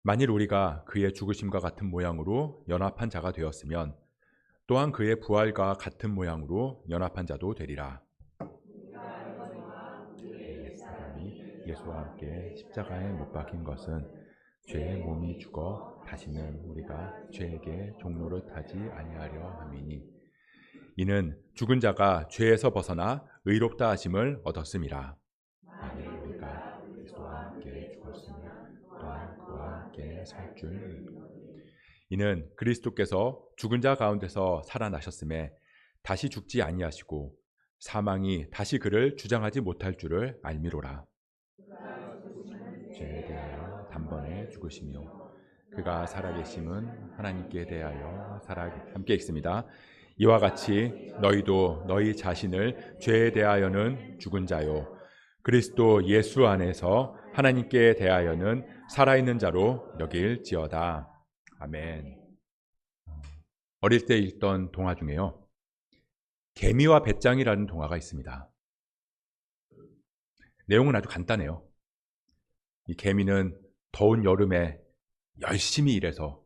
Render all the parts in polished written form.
만일 우리가 그의 죽으심과 같은 모양으로 연합한 자가 되었으면 또한 그의 부활과 같은 모양으로 연합한 자도 되리라. 옛사람이 예수와 함께 십자가에 못 박힌 것은 죄의 몸이 죽어 다시는 우리가 죄에게 종노릇하지 아니하려 함이니 이는 죽은 자가 죄에서 벗어나 의롭다 하심을 얻었음이라. 만일 우리가 그리스도와 함께 죽었으면 또한 그와 함께 살 줄. 이는 그리스도께서 죽은 자 가운데서 살아나셨음에 다시 죽지 아니하시고 사망이 다시 그를 주장하지 못할 줄을 알미로라. 죄에 대하여 단번에 죽으시며 그가 살아계심은 하나님께 대하여 함께 있습니다. 이와 같이 너희도 너희 자신을 죄에 대하여는 죽은 자요 그리스도 예수 안에서 하나님께 대하여는 살아있는 자로 여길지어다. 아멘. 어릴 때 읽던 동화 중에요, 개미와 배짱이라는 동화가 있습니다. 내용은 아주 간단해요. 이 개미는 더운 여름에 열심히 일해서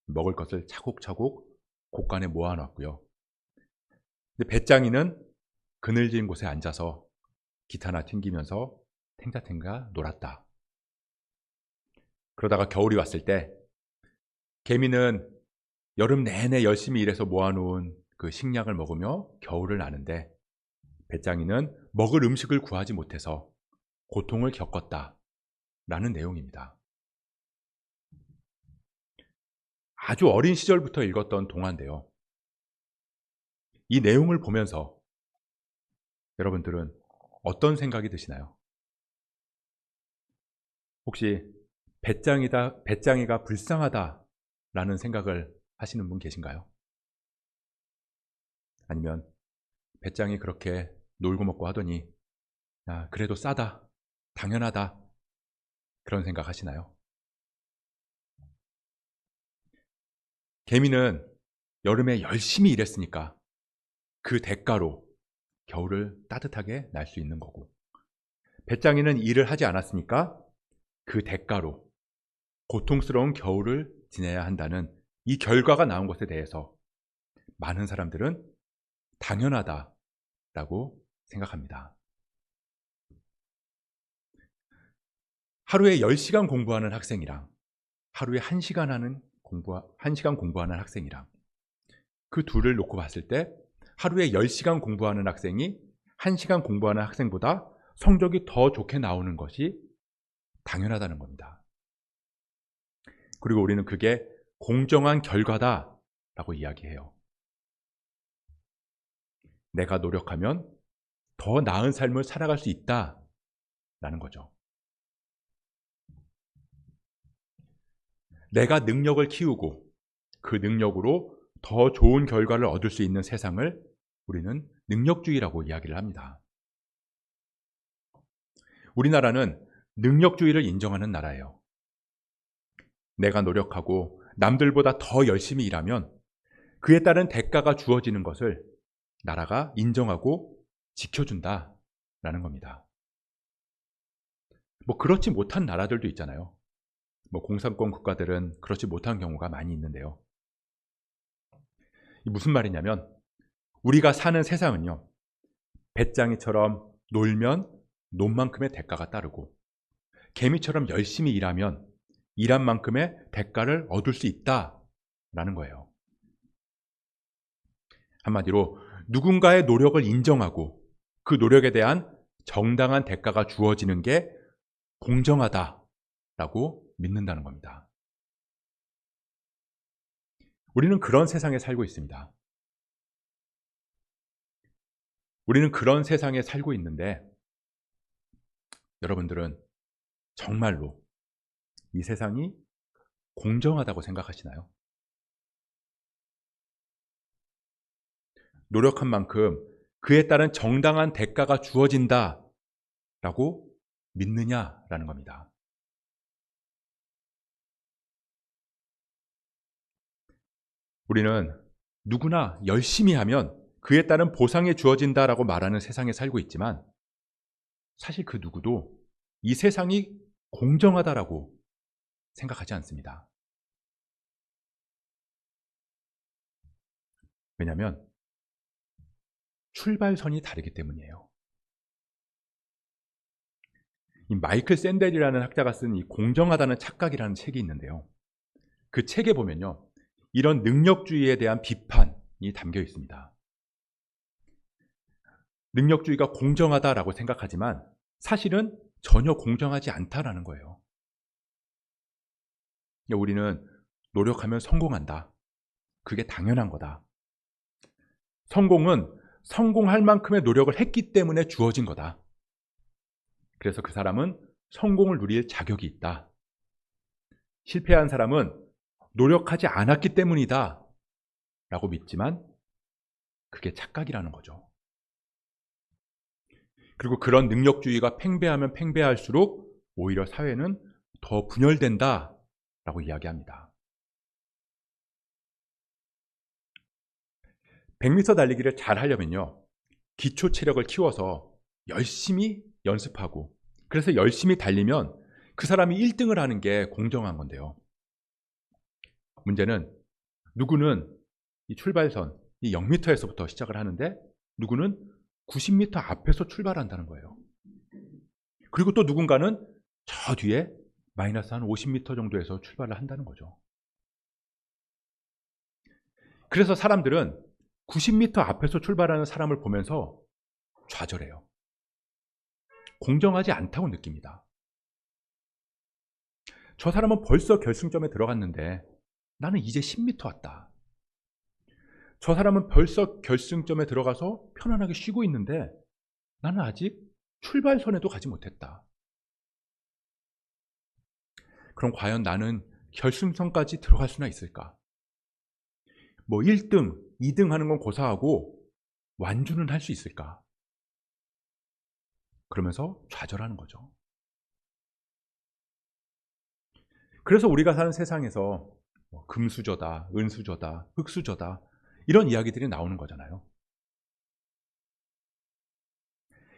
먹을 것을 차곡차곡 곳간에 모아놨고요. 근데 배짱이는 그늘진 곳에 앉아서 기타나 튕기면서 탱자탱자 놀았다. 그러다가 겨울이 왔을 때 개미는 여름 내내 열심히 일해서 모아놓은 그 식량을 먹으며 겨울을 나는데 배짱이는 먹을 음식을 구하지 못해서 고통을 겪었다라는 내용입니다. 아주 어린 시절부터 읽었던 동화인데요. 이 내용을 보면서 여러분들은 어떤 생각이 드시나요? 혹시 배짱이가 불쌍하다라는 생각을 하시는 분 계신가요? 아니면 배짱이 그렇게 놀고 먹고 하더니 그래도 싸다, 당연하다, 그런 생각 하시나요? 개미는 여름에 열심히 일했으니까 그 대가로 겨울을 따뜻하게 날 수 있는 거고, 배짱이는 일을 하지 않았으니까 그 대가로 고통스러운 겨울을 지내야 한다는 이 결과가 나온 것에 대해서 많은 사람들은 당연하다라고 생각합니다. 하루에 10시간 공부하는 학생이랑 하루에 1시간 공부하는 학생이랑 그 둘을 놓고 봤을 때 하루에 10시간 공부하는 학생이 1시간 공부하는 학생보다 성적이 더 좋게 나오는 것이 당연하다는 겁니다. 그리고 우리는 그게 공정한 결과다라고 이야기해요. 내가 노력하면 더 나은 삶을 살아갈 수 있다라는 거죠. 내가 능력을 키우고 그 능력으로 더 좋은 결과를 얻을 수 있는 세상을 우리는 능력주의라고 이야기를 합니다. 우리나라는 능력주의를 인정하는 나라예요. 내가 노력하고 남들보다 더 열심히 일하면 그에 따른 대가가 주어지는 것을 나라가 인정하고 지켜준다라는 겁니다. 그렇지 못한 나라들도 있잖아요. 공산권 국가들은 그렇지 못한 경우가 많이 있는데요. 무슨 말이냐면 우리가 사는 세상은요, 배짱이처럼 놀면 논 만큼의 대가가 따르고 개미처럼 열심히 일하면 일한 만큼의 대가를 얻을 수 있다라는 거예요. 한마디로 누군가의 노력을 인정하고 그 노력에 대한 정당한 대가가 주어지는 게 공정하다라고 믿는다는 겁니다. 우리는 그런 세상에 살고 있습니다. 우리는 그런 세상에 살고 있는데 여러분들은 정말로 이 세상이 공정하다고 생각하시나요? 노력한 만큼 그에 따른 정당한 대가가 주어진다라고 믿느냐라는 겁니다. 우리는 누구나 열심히 하면 그에 따른 보상이 주어진다라고 말하는 세상에 살고 있지만 사실 그 누구도 이 세상이 공정하다라고 생각하지 않습니다. 왜냐하면 출발선이 다르기 때문이에요. 이 마이클 샌델이라는 학자가 쓴 이 공정하다는 착각이라는 책이 있는데요. 그 책에 보면요, 이런 능력주의에 대한 비판이 담겨 있습니다. 능력주의가 공정하다라고 생각하지만 사실은 전혀 공정하지 않다라는 거예요. 우리는 노력하면 성공한다. 그게 당연한 거다. 성공은 성공할 만큼의 노력을 했기 때문에 주어진 거다. 그래서 그 사람은 성공을 누릴 자격이 있다. 실패한 사람은 노력하지 않았기 때문이다 라고 믿지만 그게 착각이라는 거죠. 그리고 그런 능력주의가 팽배하면 팽배할수록 오히려 사회는 더 분열된다 라고 이야기합니다. 100m 달리기를 잘 하려면요, 기초 체력을 키워서 열심히 연습하고 그래서 열심히 달리면 그 사람이 1등을 하는 게 공정한 건데요. 문제는 누구는 이 출발선, 이 0m에서부터 시작을 하는데 누구는 90m 앞에서 출발한다는 거예요. 그리고 또 누군가는 저 뒤에 마이너스 한 50m 정도에서 출발을 한다는 거죠. 그래서 사람들은 90m 앞에서 출발하는 사람을 보면서 좌절해요. 공정하지 않다고 느낍니다. 저 사람은 벌써 결승점에 들어갔는데 나는 이제 10m 왔다. 저 사람은 벌써 결승점에 들어가서 편안하게 쉬고 있는데 나는 아직 출발선에도 가지 못했다. 그럼 과연 나는 결승선까지 들어갈 수나 있을까? 뭐 1등, 2등 하는 건 고사하고 완주는 할 수 있을까? 그러면서 좌절하는 거죠. 그래서 우리가 사는 세상에서 금수저다, 은수저다, 흙수저다 이런 이야기들이 나오는 거잖아요.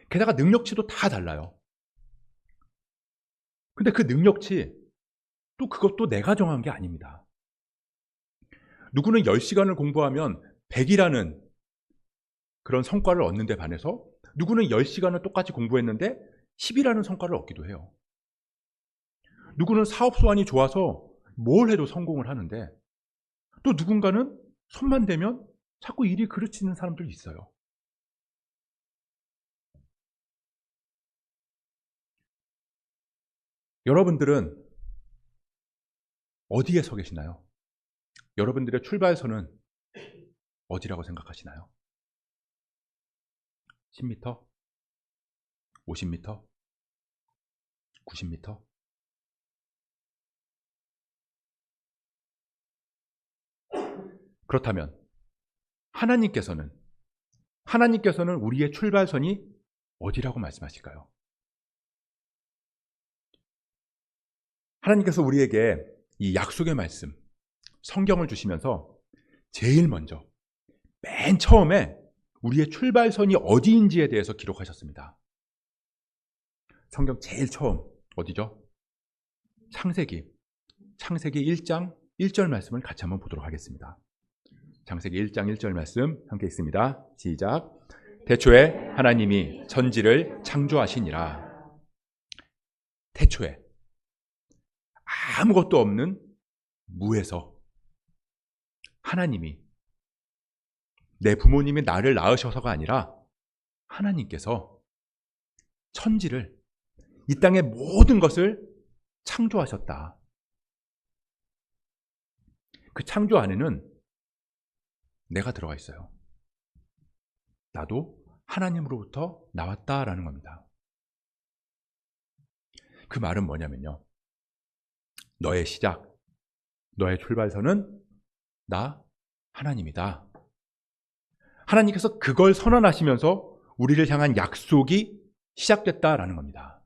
게다가 능력치도 다 달라요. 근데 그 능력치 또 그것도 내가 정한 게 아닙니다. 누구는 10시간을 공부하면 100이라는 그런 성과를 얻는 데 반해서 누구는 10시간을 똑같이 공부했는데 10이라는 성과를 얻기도 해요. 누구는 사업 수완이 좋아서 뭘 해도 성공을 하는데 또 누군가는 손만 대면 자꾸 일이 그르치는 사람들이 있어요. 여러분들은 어디에 서 계시나요? 여러분들의 출발선은 어디라고 생각하시나요? 10m? 50m? 90m? 그렇다면 하나님께서는 우리의 출발선이 어디라고 말씀하실까요? 하나님께서 우리에게 이 약속의 말씀, 성경을 주시면서 제일 먼저 맨 처음에 우리의 출발선이 어디인지에 대해서 기록하셨습니다. 성경 제일 처음 어디죠? 창세기 1장 1절 말씀을 같이 한번 보도록 하겠습니다. 창세기 1장 1절 말씀 함께 읽습니다. 시작. 태초에 하나님이 천지를 창조하시니라. 태초에 아무것도 없는 무에서 하나님이, 내 부모님이 나를 낳으셔서가 아니라 하나님께서 천지를, 이 땅의 모든 것을 창조하셨다. 그 창조 안에는 내가 들어가 있어요. 나도 하나님으로부터 나왔다라는 겁니다. 그 말은 뭐냐면요, 너의 시작, 너의 출발선은 나 하나님이다. 하나님께서 그걸 선언하시면서 우리를 향한 약속이 시작됐다라는 겁니다.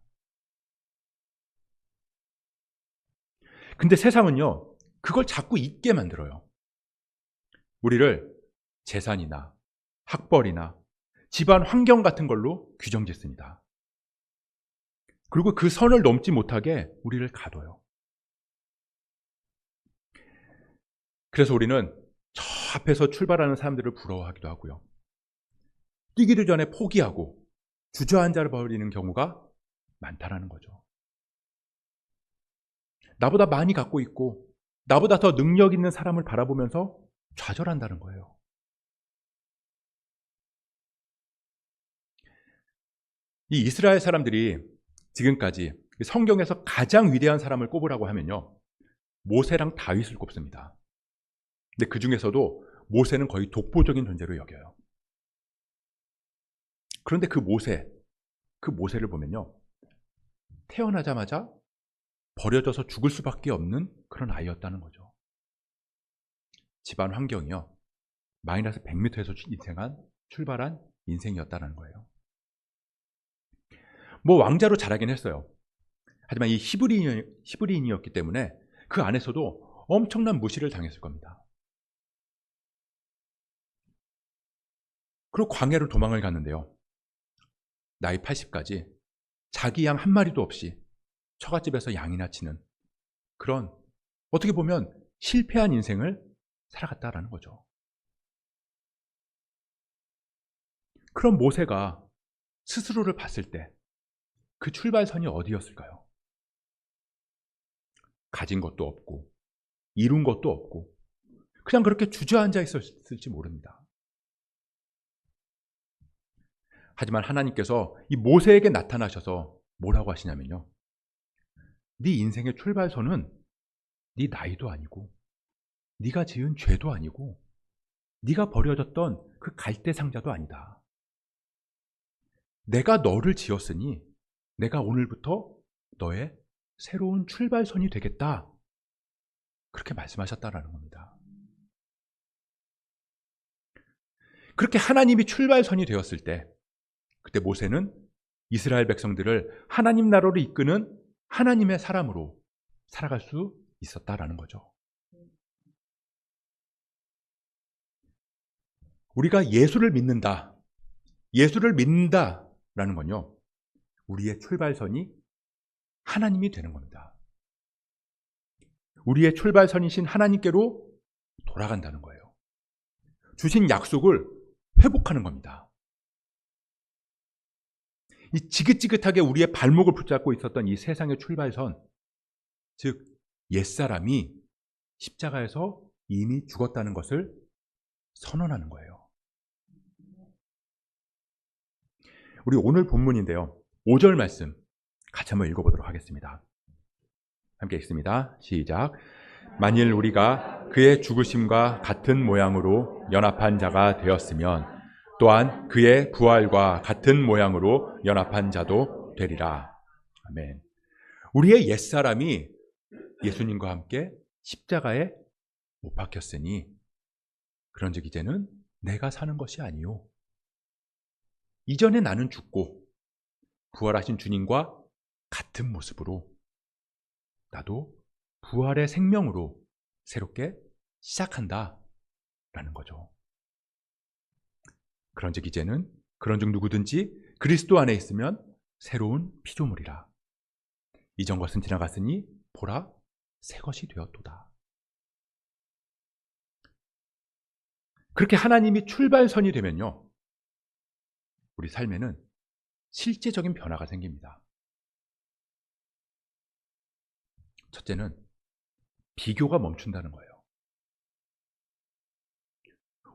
근데 세상은요, 그걸 자꾸 잊게 만들어요. 우리를 재산이나 학벌이나 집안 환경 같은 걸로 규정 짓습니다. 그리고 그 선을 넘지 못하게 우리를 가둬요. 그래서 우리는 저 앞에서 출발하는 사람들을 부러워하기도 하고요. 뛰기도 전에 포기하고 주저앉아 버리는 경우가 많다라는 거죠. 나보다 많이 갖고 있고 나보다 더 능력 있는 사람을 바라보면서 좌절한다는 거예요. 이 이스라엘 사람들이 지금까지 성경에서 가장 위대한 사람을 꼽으라고 하면요, 모세랑 다윗을 꼽습니다. 근데 그 중에서도 모세는 거의 독보적인 존재로 여겨요. 그런데 그 모세를 보면요, 태어나자마자 버려져서 죽을 수밖에 없는 그런 아이였다는 거죠. 집안 환경이요, 마이너스 100m에서 출발한 인생이었다는 거예요. 뭐 왕자로 자라긴 했어요. 하지만 이 히브리인이었기 때문에 그 안에서도 엄청난 무시를 당했을 겁니다. 그리고 광야로 도망을 갔는데요, 나이 80까지 자기 양 한 마리도 없이 처갓집에서 양이나 치는 그런, 어떻게 보면 실패한 인생을 살아갔다라는 거죠. 그런 모세가 스스로를 봤을 때 그 출발선이 어디였을까요? 가진 것도 없고 이룬 것도 없고 그냥 그렇게 주저앉아 있었을지 모릅니다. 하지만 하나님께서 이 모세에게 나타나셔서 뭐라고 하시냐면요, 네 인생의 출발선은 네 나이도 아니고 네가 지은 죄도 아니고 네가 버려졌던 그 갈대 상자도 아니다. 내가 너를 지었으니 내가 오늘부터 너의 새로운 출발선이 되겠다, 그렇게 말씀하셨다라는 겁니다. 그렇게 하나님이 출발선이 되었을 때, 그때 모세는 이스라엘 백성들을 하나님 나라로 이끄는 하나님의 사람으로 살아갈 수 있었다라는 거죠. 우리가 예수를 믿는다라는 건요, 우리의 출발선이 하나님이 되는 겁니다. 우리의 출발선이신 하나님께로 돌아간다는 거예요. 주신 약속을 회복하는 겁니다. 이 지긋지긋하게 우리의 발목을 붙잡고 있었던 이 세상의 출발선, 즉 옛사람이 십자가에서 이미 죽었다는 것을 선언하는 거예요. 우리 오늘 본문인데요, 5절 말씀 같이 한번 읽어보도록 하겠습니다. 함께 읽습니다. 시작. 만일 우리가 그의 죽으심과 같은 모양으로 연합한 자가 되었으면 또한 그의 부활과 같은 모양으로 연합한 자도 되리라. 아멘. 우리의 옛사람이 예수님과 함께 십자가에 못 박혔으니 그런즉 이제는 내가 사는 것이 아니요, 이전에 나는 죽고 부활하신 주님과 같은 모습으로 나도 부활의 생명으로 새롭게 시작한다 라는 거죠. 그런즉 이제는 그런즉 누구든지 그리스도 안에 있으면 새로운 피조물이라. 이전 것은 지나갔으니 보라 새 것이 되었도다. 그렇게 하나님이 출발선이 되면요, 우리 삶에는 실제적인 변화가 생깁니다. 첫째는 비교가 멈춘다는 거예요.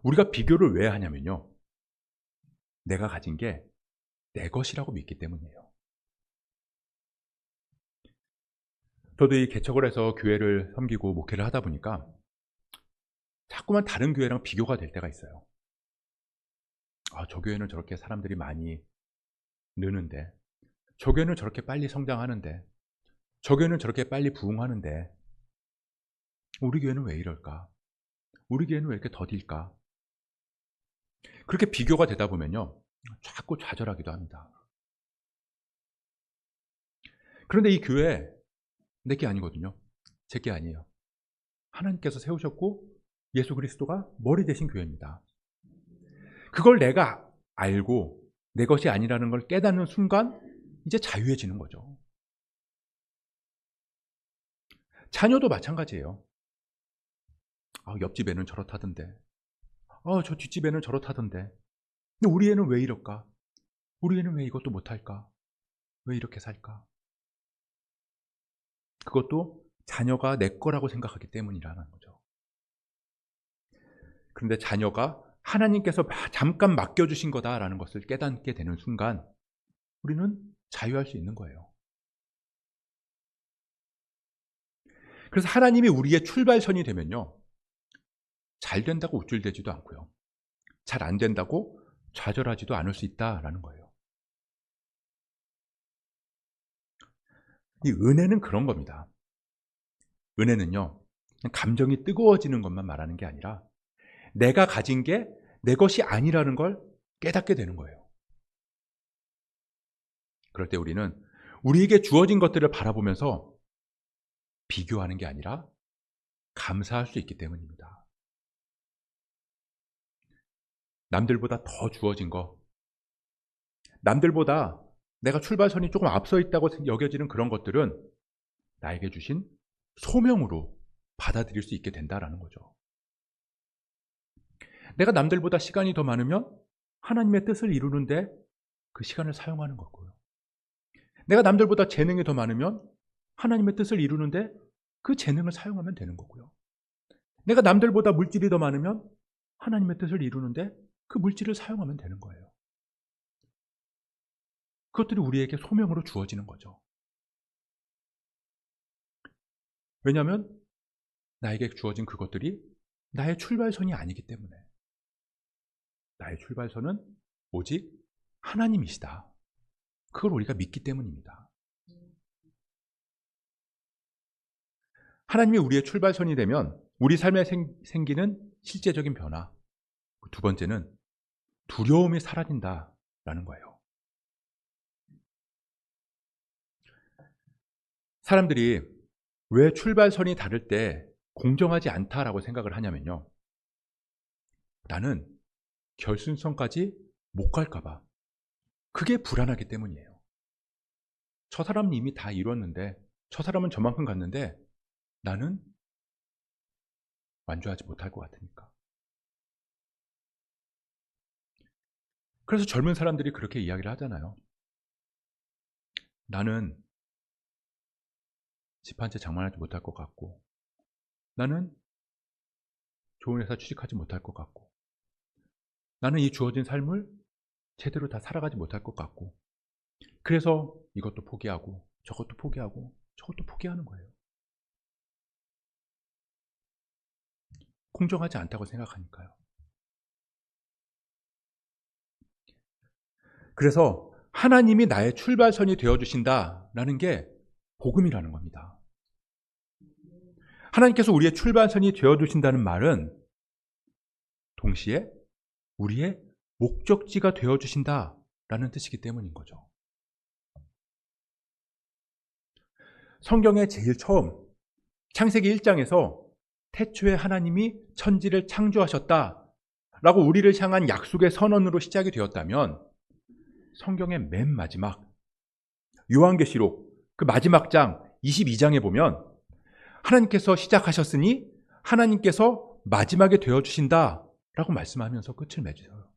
우리가 비교를 왜 하냐면요, 내가 가진 게 내 것이라고 믿기 때문이에요. 저도 이 개척을 해서 교회를 섬기고 목회를 하다 보니까 자꾸만 다른 교회랑 비교가 될 때가 있어요. 저 교회는 저렇게 사람들이 많이 느는데, 저 교회는 저렇게 빨리 성장하는데, 저 교회는 저렇게 빨리 부흥하는데 우리 교회는 왜 이럴까? 우리 교회는 왜 이렇게 더딜까? 그렇게 비교가 되다 보면요, 자꾸 좌절하기도 합니다. 그런데 이 교회 내 게 아니거든요. 제 게 아니에요. 하나님께서 세우셨고 예수 그리스도가 머리 되신 교회입니다. 그걸 내가 알고 내 것이 아니라는 걸 깨닫는 순간 이제 자유해지는 거죠. 자녀도 마찬가지예요. 옆집 애는 저렇다던데. 저 뒷집 애는 저렇다던데. 근데 우리 애는 왜 이럴까? 우리 애는 왜 이것도 못할까? 왜 이렇게 살까? 그것도 자녀가 내 거라고 생각하기 때문이라는 거죠. 그런데 자녀가 하나님께서 잠깐 맡겨주신 거다라는 것을 깨닫게 되는 순간 우리는 자유할 수 있는 거예요. 그래서 하나님이 우리의 출발선이 되면요, 잘 된다고 우쭐대지도 않고요, 잘 안 된다고 좌절하지도 않을 수 있다라는 거예요. 이 은혜는 그런 겁니다. 은혜는요, 그냥 감정이 뜨거워지는 것만 말하는 게 아니라 내가 가진 게 내 것이 아니라는 걸 깨닫게 되는 거예요. 그럴 때 우리는 우리에게 주어진 것들을 바라보면서 비교하는 게 아니라 감사할 수 있기 때문입니다. 남들보다 더 주어진 거, 남들보다 내가 출발선이 조금 앞서 있다고 여겨지는 그런 것들은 나에게 주신 소명으로 받아들일 수 있게 된다는 거죠. 내가 남들보다 시간이 더 많으면 하나님의 뜻을 이루는데 그 시간을 사용하는 거고요. 내가 남들보다 재능이 더 많으면 하나님의 뜻을 이루는데 그 재능을 사용하면 되는 거고요. 내가 남들보다 물질이 더 많으면 하나님의 뜻을 이루는데 그 물질을 사용하면 되는 거예요. 그것들이 우리에게 소명으로 주어지는 거죠. 왜냐하면 나에게 주어진 그것들이 나의 출발선이 아니기 때문에. 나의 출발선은 오직 하나님이시다. 그걸 우리가 믿기 때문입니다. 하나님이 우리의 출발선이 되면 우리 삶에 생기는 실제적인 변화, 두 번째는 두려움이 사라진다라는 거예요. 사람들이 왜 출발선이 다를 때 공정하지 않다라고 생각을 하냐면요, 나는 결승선까지 못 갈까 봐, 그게 불안하기 때문이에요. 저 사람은 이미 다 이뤘는데, 저 사람은 저만큼 갔는데 나는 완주하지 못할 것 같으니까. 그래서 젊은 사람들이 그렇게 이야기를 하잖아요. 나는 집 한 채 장만하지 못할 것 같고, 나는 좋은 회사 취직하지 못할 것 같고, 나는 이 주어진 삶을 제대로 다 살아가지 못할 것 같고, 그래서 이것도 포기하고 저것도 포기하고 저것도 포기하는 거예요. 공정하지 않다고 생각하니까요. 그래서 하나님이 나의 출발선이 되어주신다라는 게 복음이라는 겁니다. 하나님께서 우리의 출발선이 되어주신다는 말은 동시에 우리의 목적지가 되어주신다라는 뜻이기 때문인 거죠. 성경의 제일 처음 창세기 1장에서 태초에 하나님이 천지를 창조하셨다라고 우리를 향한 약속의 선언으로 시작이 되었다면, 성경의 맨 마지막 요한계시록 그 마지막 장 22장에 보면 하나님께서 시작하셨으니 하나님께서 마지막에 되어주신다라고 말씀하면서 끝을 맺으세요.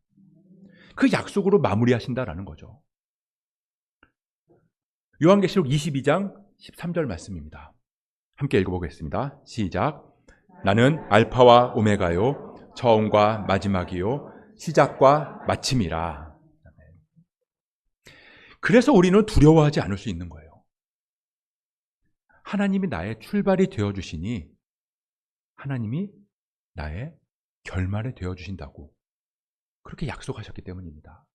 그 약속으로 마무리하신다라는 거죠. 요한계시록 22장 13절 말씀입니다. 함께 읽어보겠습니다. 시작. 나는 알파와 오메가요, 처음과 마지막이요, 시작과 마침이라. 그래서 우리는 두려워하지 않을 수 있는 거예요. 하나님이 나의 출발이 되어주시니 하나님이 나의 결말이 되어주신다고 그렇게 약속하셨기 때문입니다.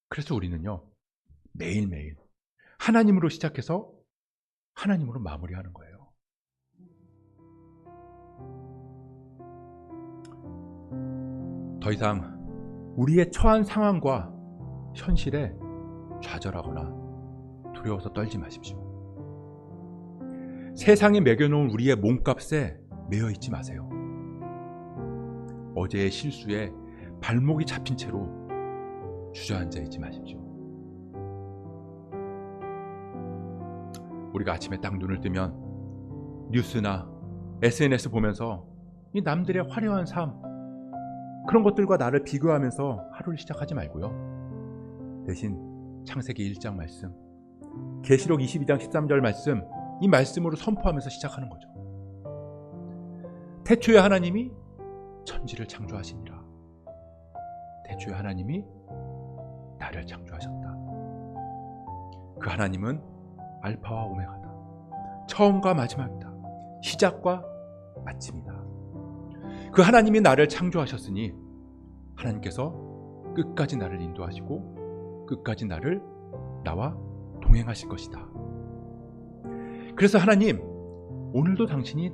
그래서 우리는요, 매일매일 하나님으로 시작해서 하나님으로 마무리하는 거예요. 더 이상 우리의 처한 상황과 현실에 좌절하거나 두려워서 떨지 마십시오. 세상이 매겨놓은 우리의 몸값에 매여 있지 마세요. 어제의 실수에 발목이 잡힌 채로 주저앉아 있지 마십시오. 우리가 아침에 딱 눈을 뜨면 뉴스나 SNS 보면서 이 남들의 화려한 삶, 그런 것들과 나를 비교하면서 하루를 시작하지 말고요. 대신 창세기 1장 말씀, 계시록 22장 13절 말씀, 이 말씀으로 선포하면서 시작하는 거죠. 태초에 하나님이 천지를 창조하시니라. 태초에 하나님이 나를 창조하셨다. 그 하나님은 알파와 오메가다. 처음과 마지막이다. 시작과 마침이다. 그 하나님이 나를 창조하셨으니 하나님께서 끝까지 나를 인도하시고 끝까지 나와 동행하실 것이다. 그래서 하나님, 오늘도 당신이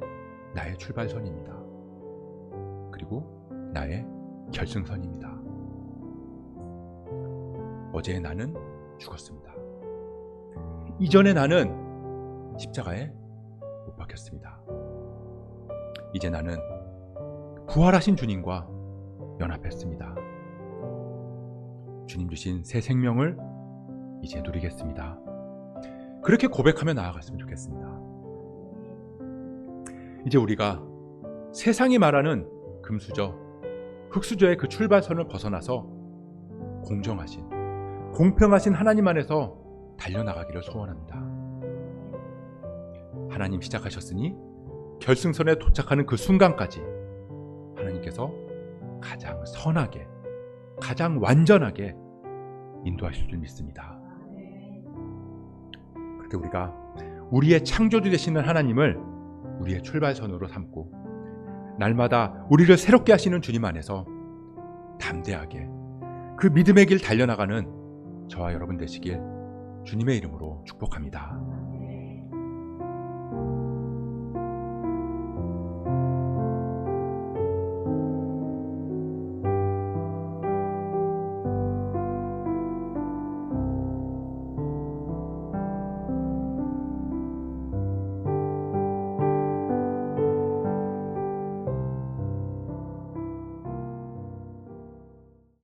나의 출발선입니다. 그리고 나의 결승선입니다. 어제 나는 죽었습니다. 이전에 나는 십자가에 못 박혔습니다. 이제 나는 부활하신 주님과 연합했습니다. 주님 주신 새 생명을 이제 누리겠습니다. 그렇게 고백하며 나아갔으면 좋겠습니다. 이제 우리가 세상이 말하는 금수저, 흙수저의 그 출발선을 벗어나서 공정하신, 공평하신 하나님 안에서 달려나가기를 소원합니다. 하나님 시작하셨으니 결승선에 도착하는 그 순간까지 하나님께서 가장 선하게, 가장 완전하게 인도하실 줄 믿습니다. 그렇게 우리가 우리의 창조주 되시는 하나님을 우리의 출발선으로 삼고 날마다 우리를 새롭게 하시는 주님 안에서 담대하게 그 믿음의 길 달려나가는 저와 여러분 되시길 주님의 이름으로 축복합니다.